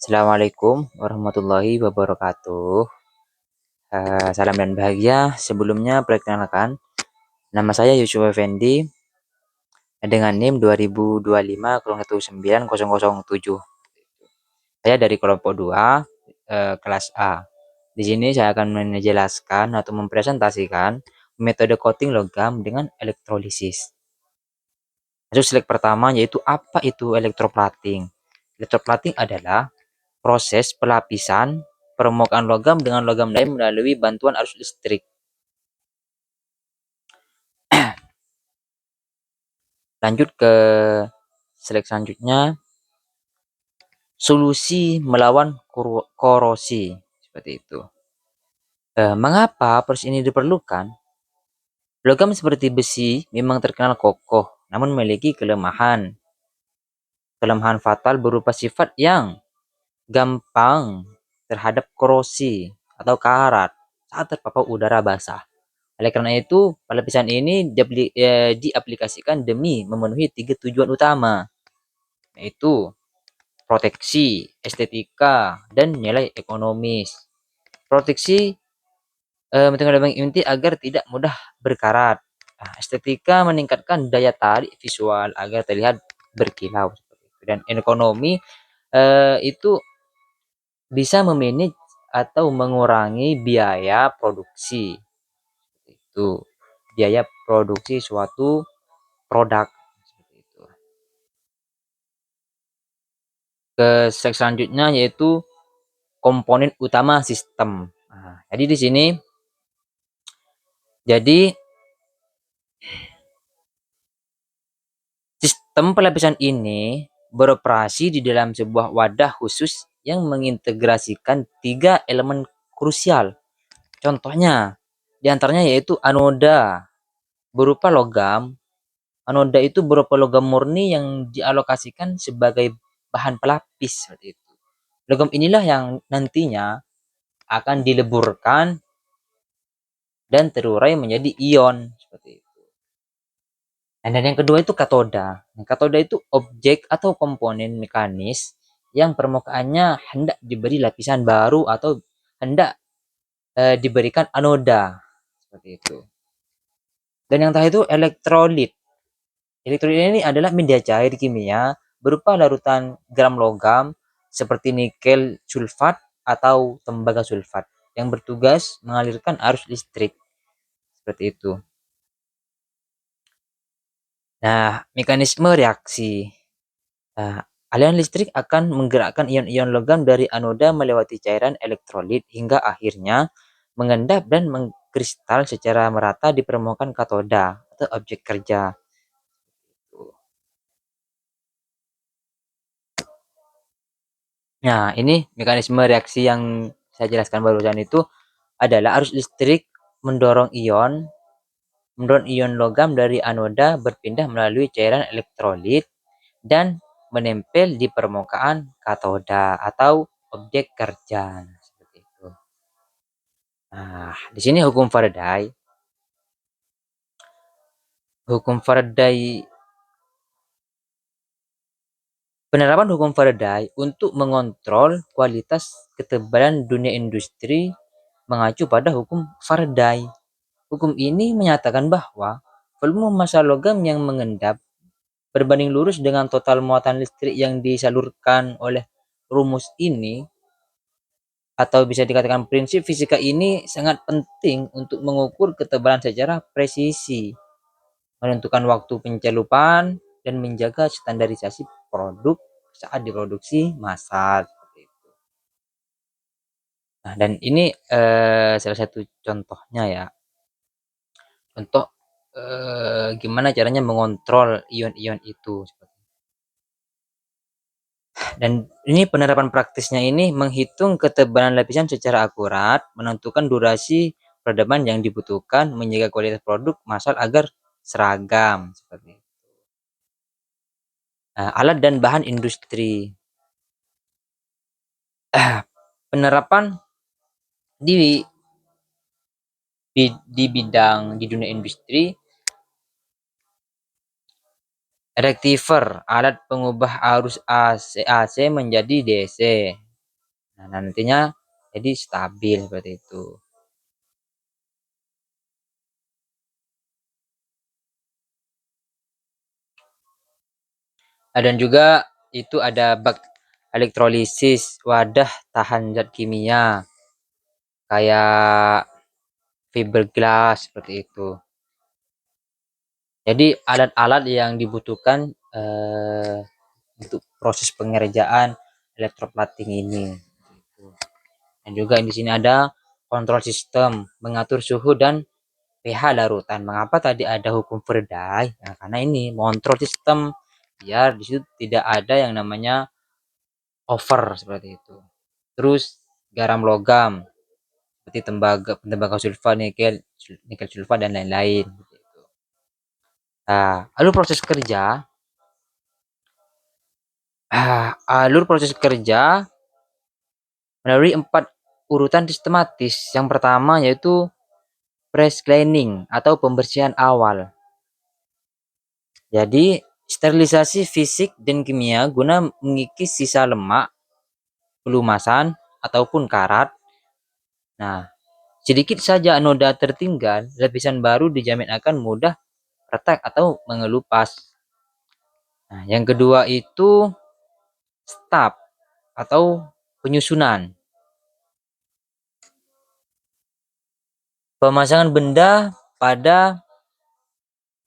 Assalamualaikum warahmatullahi wabarakatuh. Salam dan bahagia. Sebelumnya perkenalkan, nama saya Yusuf Effendi dengan NIM 2025-19007. Saya dari kelompok 2, kelas A. Di sini saya akan menjelaskan atau mempresentasikan metode coating logam dengan elektrolisis. Masuk slide pertama, yaitu apa itu elektroplating. Elektroplating adalah proses pelapisan permukaan logam dengan logam lain melalui bantuan arus listrik. Lanjut ke slide selanjutnya, solusi melawan korosi, seperti itu. Mengapa proses ini diperlukan? Logam seperti besi memang terkenal kokoh, namun memiliki kelemahan. Kelemahan fatal berupa sifat yang gampang terhadap korosi atau karat saat terpapar udara basah. Oleh karena itu, pelapisan ini diaplikasikan demi memenuhi 3 tujuan utama, yaitu proteksi, estetika, dan nilai ekonomis. Proteksi mencegah inti agar tidak mudah berkarat. Nah, estetika meningkatkan daya tarik visual agar terlihat berkilau. Dan ekonomi itu bisa memanage atau mengurangi biaya produksi. Itu biaya produksi suatu produk. Ke slide selanjutnya yaitu komponen utama sistem. Nah, jadi di sini sistem pelapisan ini beroperasi di dalam sebuah wadah khusus yang mengintegrasikan 3 elemen krusial. Contohnya, diantaranya yaitu anoda berupa logam. Anoda itu berupa logam murni yang dialokasikan sebagai bahan pelapis seperti itu. Logam inilah yang nantinya akan dileburkan dan terurai menjadi ion seperti itu. Dan yang kedua itu katoda. Katoda itu objek atau komponen mekanis yang permukaannya hendak diberi lapisan baru atau hendak diberikan anoda seperti itu. Dan yang terakhir itu elektrolit. Elektrolit ini adalah media cair kimia berupa larutan gram logam seperti nikel sulfat atau tembaga sulfat yang bertugas mengalirkan arus listrik seperti itu. Nah, mekanisme reaksi. Nah, aliran listrik akan menggerakkan ion-ion logam dari anoda melewati cairan elektrolit hingga akhirnya mengendap dan mengkristal secara merata di permukaan katoda atau objek kerja. Nah, ini mekanisme reaksi yang saya jelaskan barusan itu adalah arus listrik mendorong ion logam dari anoda berpindah melalui cairan elektrolit dan menempel di permukaan katoda atau objek kerja. Seperti itu. Nah, di sini hukum Faraday. Penerapan hukum Faraday untuk mengontrol kualitas ketebalan dunia industri mengacu pada hukum Faraday. Hukum ini menyatakan bahwa volume massa logam yang mengendap berbanding lurus dengan total muatan listrik yang disalurkan oleh rumus ini, atau bisa dikatakan prinsip fisika ini sangat penting untuk mengukur ketebalan secara presisi, menentukan waktu pencelupan, dan menjaga standarisasi produk saat diproduksi massal. Nah, dan ini salah satu contohnya ya. Contoh gimana caranya mengontrol ion-ion itu. Dan ini penerapan praktisnya ini menghitung ketebalan lapisan secara akurat, menentukan durasi peredaman yang dibutuhkan, menjaga kualitas produk massal agar seragam seperti itu. Nah, alat dan bahan industri. Penerapan di bidang di dunia industri, rectifier, alat pengubah arus AC menjadi DC. Nah, nantinya jadi stabil seperti itu. Dan juga itu ada bak elektrolisis wadah tahan zat kimia kayak fiberglass seperti itu. Jadi alat-alat yang dibutuhkan untuk proses pengerjaan elektroplating ini. Dan juga di sini ada kontrol sistem mengatur suhu dan pH larutan. Mengapa tadi ada hukum Faraday? Nah, karena ini mengontrol sistem biar di situ tidak ada yang namanya over seperti itu. Terus garam logam seperti tembaga sulfat, nikel sulfat dan lain-lain. Nah, alur proses kerja melalui 4 urutan sistematis. Yang pertama yaitu press cleaning atau pembersihan awal. Jadi sterilisasi fisik dan kimia guna mengikis sisa lemak, pelumasan ataupun karat. Nah, sedikit saja noda tertinggal, lapisan baru dijamin akan mudah retak atau mengelupas. Nah, yang kedua itu stap atau penyusunan. Pemasangan benda pada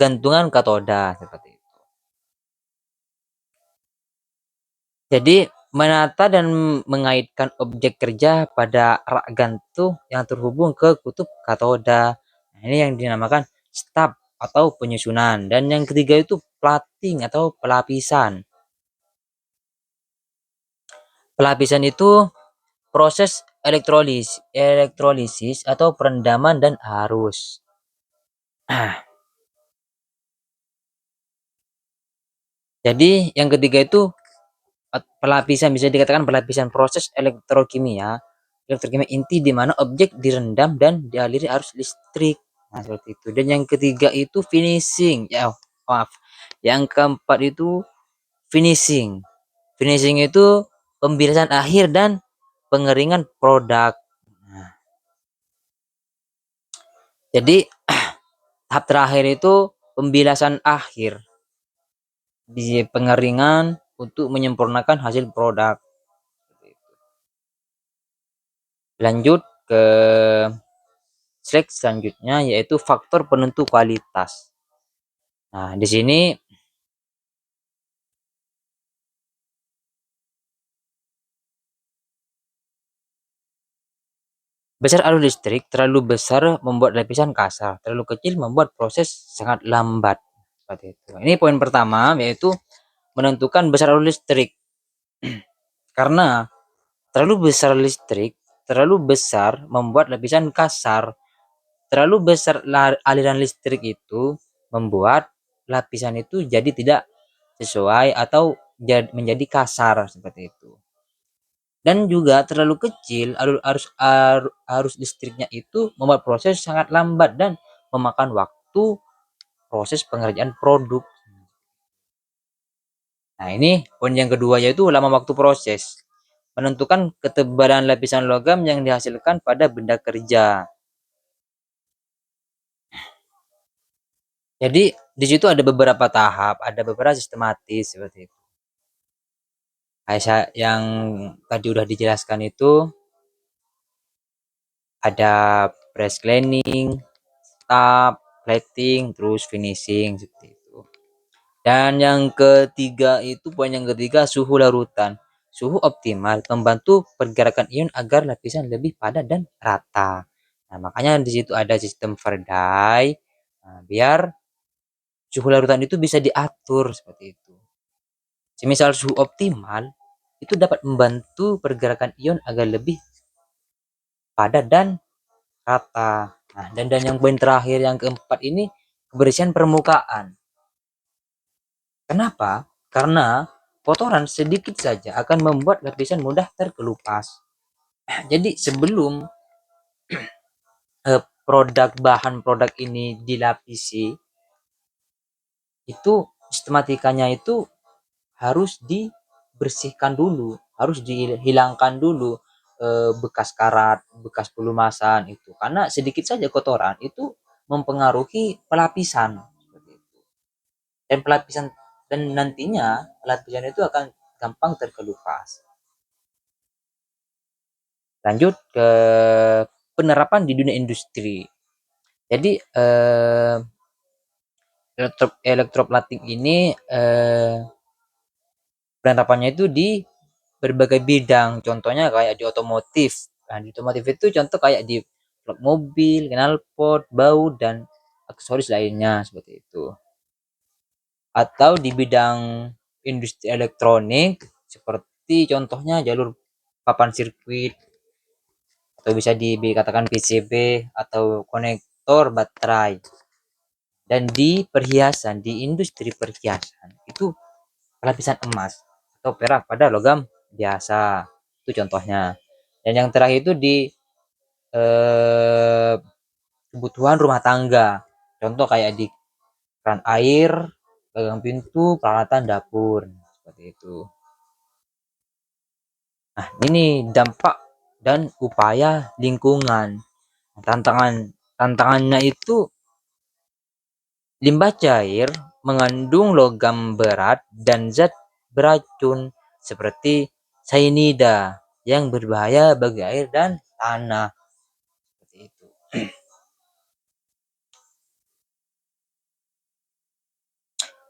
gantungan katoda seperti itu. Jadi menata dan mengaitkan objek kerja pada rak gantung yang terhubung ke kutub katoda. Nah, ini yang dinamakan stap atau penyusunan. Dan yang ketiga itu plating atau pelapisan. Pelapisan itu proses elektrolisis atau perendaman dan arus. Jadi yang ketiga itu pelapisan, bisa dikatakan pelapisan proses elektrokimia inti di mana objek direndam dan dialiri arus listrik. Nah, seperti itu. Dan yang ketiga itu finishing. Maaf. Yang keempat itu finishing. Finishing itu pembilasan akhir dan pengeringan produk. Nah, jadi tahap terakhir itu pembilasan akhir di pengeringan untuk menyempurnakan hasil produk. Lanjut ke slide selanjutnya yaitu faktor penentu kualitas. Nah, di sini besar arus listrik terlalu besar membuat lapisan kasar, terlalu kecil membuat proses sangat lambat. Seperti itu. Ini poin pertama yaitu menentukan besar arus listrik. Karena terlalu besar membuat lapisan kasar. Terlalu besar aliran listrik itu membuat lapisan itu jadi tidak sesuai atau menjadi kasar seperti itu. Dan juga terlalu kecil arus listriknya itu membuat proses sangat lambat dan memakan waktu proses pengerjaan produk. Nah, ini poin yang kedua yaitu lama waktu proses. Menentukan ketebalan lapisan logam yang dihasilkan pada benda kerja. Jadi di situ ada beberapa tahap, ada beberapa sistematis seperti itu. Kayak yang tadi udah dijelaskan itu ada press cleaning, stop, plating, terus finishing seperti itu. Dan yang ketiga itu poin yang ketiga suhu larutan. Suhu optimal membantu pergerakan ion agar lapisan lebih padat dan rata. Nah, makanya di situ ada sistem Faraday. Nah, biar suhu larutan itu bisa diatur seperti itu. Semisal suhu optimal itu dapat membantu pergerakan ion agar lebih padat dan rata. Nah, dan yang poin terakhir yang keempat ini kebersihan permukaan. Kenapa? Karena kotoran sedikit saja akan membuat lapisan mudah terkelupas. Jadi sebelum bahan produk ini dilapisi, itu sistematikanya itu harus dibersihkan dulu, harus dihilangkan dulu bekas karat, bekas pelumasan itu. Karena sedikit saja kotoran itu mempengaruhi pelapisan seperti itu. Dan pelapisan dan nantinya lapisan itu akan gampang terkelupas. Lanjut ke penerapan di dunia industri. Jadi elektroplating ini penerapannya itu di berbagai bidang. Contohnya kayak di otomotif. Nah, di otomotif itu contoh kayak di mobil, knalpot, baut dan aksesoris lainnya seperti itu. Atau di bidang industri elektronik seperti contohnya jalur papan sirkuit atau bisa dikatakan PCB atau konektor baterai. Dan di perhiasan, di industri perhiasan itu lapisan emas atau perak pada logam biasa. Itu contohnya. Dan yang terakhir itu di eh, kebutuhan rumah tangga. Contoh kayak di keran air, gagang pintu, peralatan dapur. Seperti itu. Nah, ini dampak dan upaya lingkungan. Tantangannya itu limbah cair mengandung logam berat dan zat beracun seperti cyanida yang berbahaya bagi air dan tanah. Seperti itu.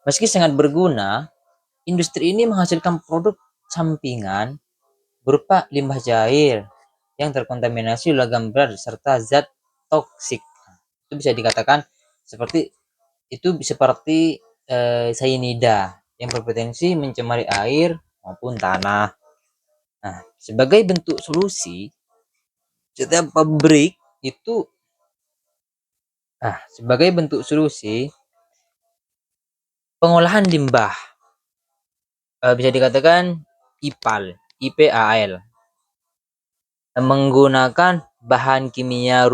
Meski sangat berguna, industri ini menghasilkan produk sampingan berupa limbah cair yang terkontaminasi logam berat serta zat toksik. Itu bisa dikatakan seperti cyanida yang berpotensi mencemari air maupun tanah. Nah, setiap pabrik itu sebagai bentuk solusi pengolahan limbah bisa dikatakan IPAL, IPAL menggunakan bahan kimia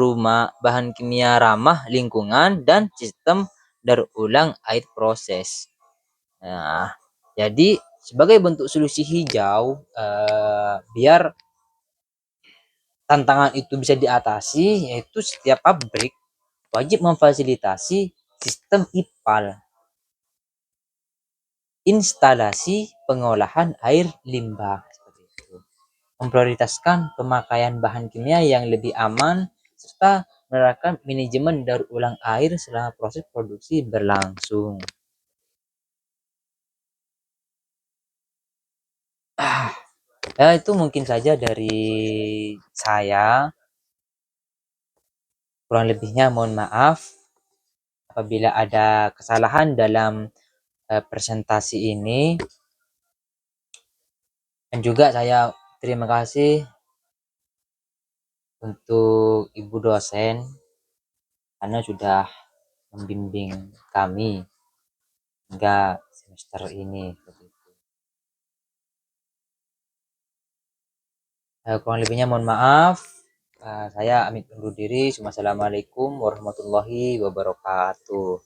ramah lingkungan dan sistem daur ulang air proses. Nah, jadi sebagai bentuk solusi hijau biar tantangan itu bisa diatasi, yaitu setiap pabrik wajib memfasilitasi sistem IPAL, instalasi pengolahan air limbah, seperti itu. Memprioritaskan pemakaian bahan kimia yang lebih aman serta menerapkan manajemen daur ulang air selama proses produksi berlangsung. Ya, itu mungkin saja dari saya. Kurang lebihnya mohon maaf apabila ada kesalahan dalam presentasi ini. Dan juga saya terima kasih untuk Ibu dosen karena sudah membimbing kami hingga semester ini. Kurang lebihnya mohon maaf. Saya Amit undur diri. Wassalamualaikum warahmatullahi wabarakatuh.